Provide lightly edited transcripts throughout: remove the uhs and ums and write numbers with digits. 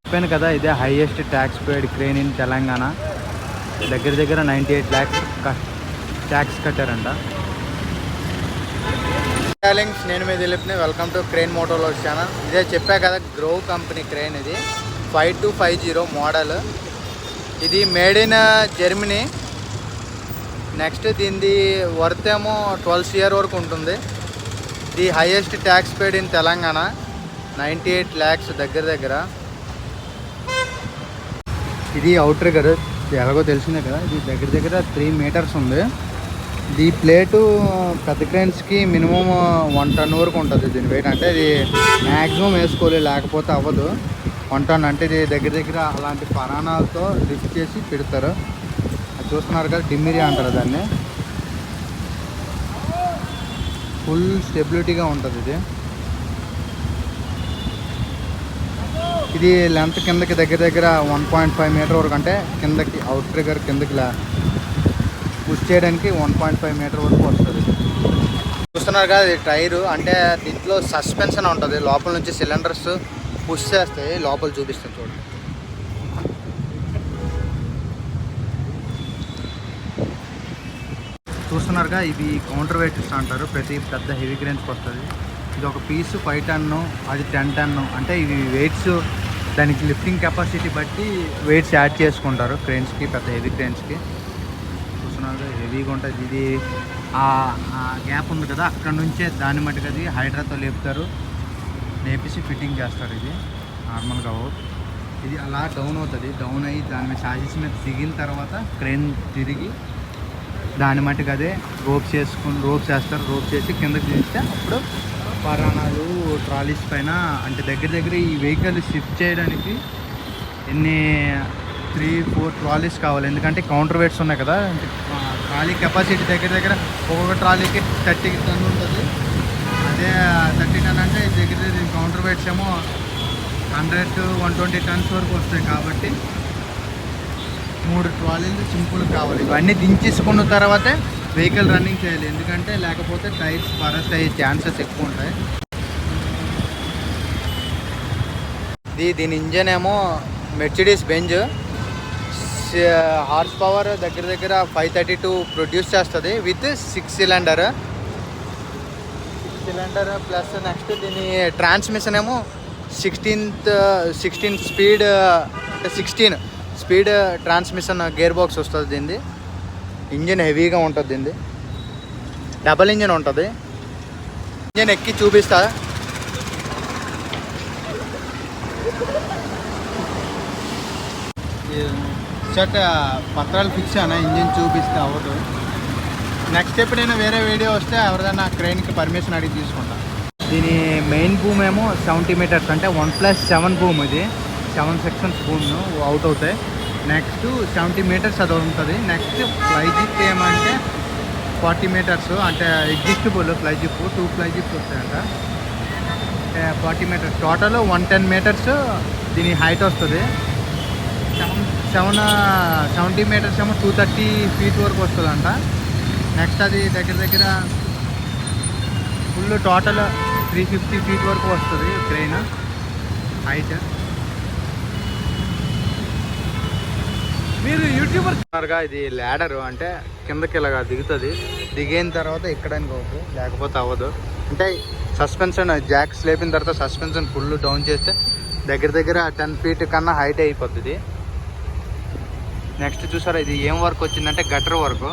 చెప్పాను కదా, ఇదే highest tax paid crane in Telangana. దగ్గర 98 lakhs ట్యాక్స్ కట్టారంట. నేను మీద దిలీప్ని, వెల్కమ్ టు క్రేన్ మోటోలోగ్స్ ఛానల్. ఇదే చెప్పా కదా, గ్రోవ్ కంపెనీ క్రేన్. ఇది 5250 మోడల్. ఇది మేడ్ ఇన్ జర్మనీ. నెక్స్ట్ దీనిది వర్త్ ఏమో 12 CR వరకు ఉంటుంది. ఇది highest tax paid in Telangana, 98 lakhs దగ్గర. ఇది అవుట్ ట్రిగ్గర్, ఎలాగో తెలిసిందే కదా. ఇది దగ్గర 3 meters ఉంది. ఈ ప్లేటు పెద్ద క్రేన్స్కి మినిమం 1 ton వరకు ఉంటుంది దీని వెయిట్. అంటే ఇది మ్యాక్సిమం వేసుకోవాలి, లేకపోతే అవ్వదు. 1 ton అంటే ఇది దగ్గర అలాంటి పరాణాలతో లిఫ్ట్ చేసి పెడతారు. అది చూస్తున్నారు కదా, డిమ్మిరి అంటారు దాన్ని. ఫుల్ స్టెబిలిటీగా ఉంటుంది ఇది. ఇది లెంత్ కిందకి దగ్గర 1.5 meter వరకు, అంటే కిందకి అవుట్ ట్రిగ్గర్ కిందకి పుష్ చేయడానికి 1.5 meter వరకు వస్తుంది. చూస్తున్నారు కదా, ఇది టైరు. అంటే దీంట్లో సస్పెన్షన్ ఉంటుంది. లోపల నుంచి సిలిండర్స్ పుష్ చేస్తాయి. లోపల చూపిస్తాను చూడండి. చూస్తున్నారుగా, ఇవి కౌంటర్ వెయిట్స్ అంటారు. ప్రతి పెద్ద హెవీ క్రేన్స్కి వస్తుంది. ఇది ఒక పీసు 5 ton, అది 10 ton. అంటే ఇవి వెయిట్స్ దానికి లిఫ్టింగ్ కెపాసిటీ బట్టి వెయిట్స్ యాడ్ చేసుకుంటారు క్రేన్స్కి, పెద్ద హెవీ క్రేన్స్కి. చూస్తున్నారు, హెవీగా ఉంటుంది. ఇది ఆ గ్యాప్ ఉంది కదా, అక్కడ నుంచే దాన్ని మట్టుకు అది హైడ్రాతో లేపేసి ఫిట్టింగ్ చేస్తారు. ఇది నార్మల్గా ఇది అలా డౌన్ అవుతుంది. డౌన్ అయ్యి దాని మీద సాజిస్ మీద దిగిన తర్వాత క్రేన్ తిరిగి దాని మట్టుకు అదే రోప్స్ వేస్తారు. రోప్ చేసి కిందకి తీస్తే అప్పుడు పరాణాలు ట్రాలీస్ పైన, అంటే దగ్గర ఈ వెహికల్ షిఫ్ట్ చేయడానికి 3-4 ట్రాలీస్ కావాలి. ఎందుకంటే కౌంటర్ వెయిట్స్ ఉన్నాయి కదా. ట్రాలీ కెపాసిటీ దగ్గర ఒక్కొక్క ట్రాలీకి 30 ton ఉంటుంది. అదే 30 ton అంటే దగ్గర కౌంటర్ వెయిట్స్ ఏమో 100-120 tons వరకు వస్తాయి. కాబట్టి 3 ట్రాలీలు సింపుల్ కావాలి. ఇవన్నీ దించేసుకున్న తర్వాతే వెహికల్ రన్నింగ్ చేయాలి. ఎందుకంటే లేకపోతే టైర్స్ బరస్ట్ అయ్యే ఛాన్సెస్ ఎక్కువ ఉంటాయి. దీని ఇంజన్ ఏమో మెర్సిడీస్ బెంజ్. హార్స్ పవర్ దగ్గర 532 ప్రొడ్యూస్ చేస్తుంది విత్ 6 cylinder ప్లస్. నెక్స్ట్ దీని ట్రాన్స్మిషన్ ఏమో 16 స్పీడ్, అంటే 16 స్పీడ్ ట్రాన్స్మిషన్ గేర్ బాక్స్ వస్తుంది దీనిది. ఇంజన్ హెవీగా ఉంటుంది. దీనిది డబల్ ఇంజన్ ఉంటుంది. ఇంజన్ ఎక్కి చూపిస్తా. షర్ట్ పత్రాలు ఫిక్స్ అయినా ఇంజిన్ చూపిస్తే అవ్వదు. నెక్స్ట్ ఎప్పుడైనా వేరే వీడియో వస్తే ఎవరిదైనా క్రెయిన్కి పర్మిషన్ అడిగి తీసుకుంటా. దీని మెయిన్ బూమ్ ఏమో 70 meters, అంటే 1+7 బూమ్. ఇది 7 sections బూమ్ అవుట్ అవుతాయి. నెక్స్ట్ 70 meters అది ఉంటుంది. నెక్స్ట్ ఫ్లై జిప్ ఏమంటే 40 meters, అంటే ఎగ్జిస్టబుల్ ఫ్లై జిప్. 2 ఫ్లై జిప్స్ వస్తాయంట. 40 meters టోటల్ 110 meters దీని హైట్ వస్తుంది. 70 meters ఏమో 230 feet వరకు వస్తుందంట. నెక్స్ట్ అది దగ్గర ఫుల్ టోటల్ 350 feet వరకు వస్తుంది క్రెయిన్ హైట్. మీరు యూట్యూబర్గా ఇది ల్యాడరు, అంటే కిందకి ఇలాగా దిగుతుంది. దిగిన తర్వాత ఎక్కడానికి అవుతుంది, లేకపోతే అవ్వదు. అంటే సస్పెన్షన్ జాక్స్ లేపిన తర్వాత సస్పెన్షన్ ఫుల్ డౌన్ చేస్తే దగ్గర 10 feet కన్నా హైట్ అయిపోతుంది. నెక్స్ట్ చూసారా, ఇది ఏం వర్క్ వచ్చిందంటే గటర్ వర్క్,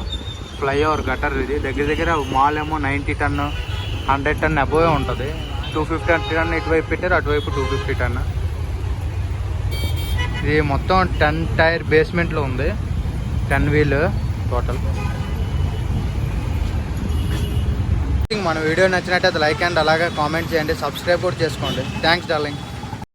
ఫ్లైఓవర్ గటర్. ఇది దగ్గర మాల్ ఏమో 90 ton, 100 ton అబోవే ఉంటుంది. 250 ton ఇటువైపు పెట్టారు, అటువైపు 250 ton. ఇది మొత్తం 10 టైర్ బేస్మెంట్లో ఉంది, 10 wheel టోటల్. మన వీడియో నచ్చినట్టయితే లైక్ అండ్ అలాగే కామెంట్ చేయండి, సబ్స్క్రైబ్ కూడా చేసుకోండి. Thanks darling.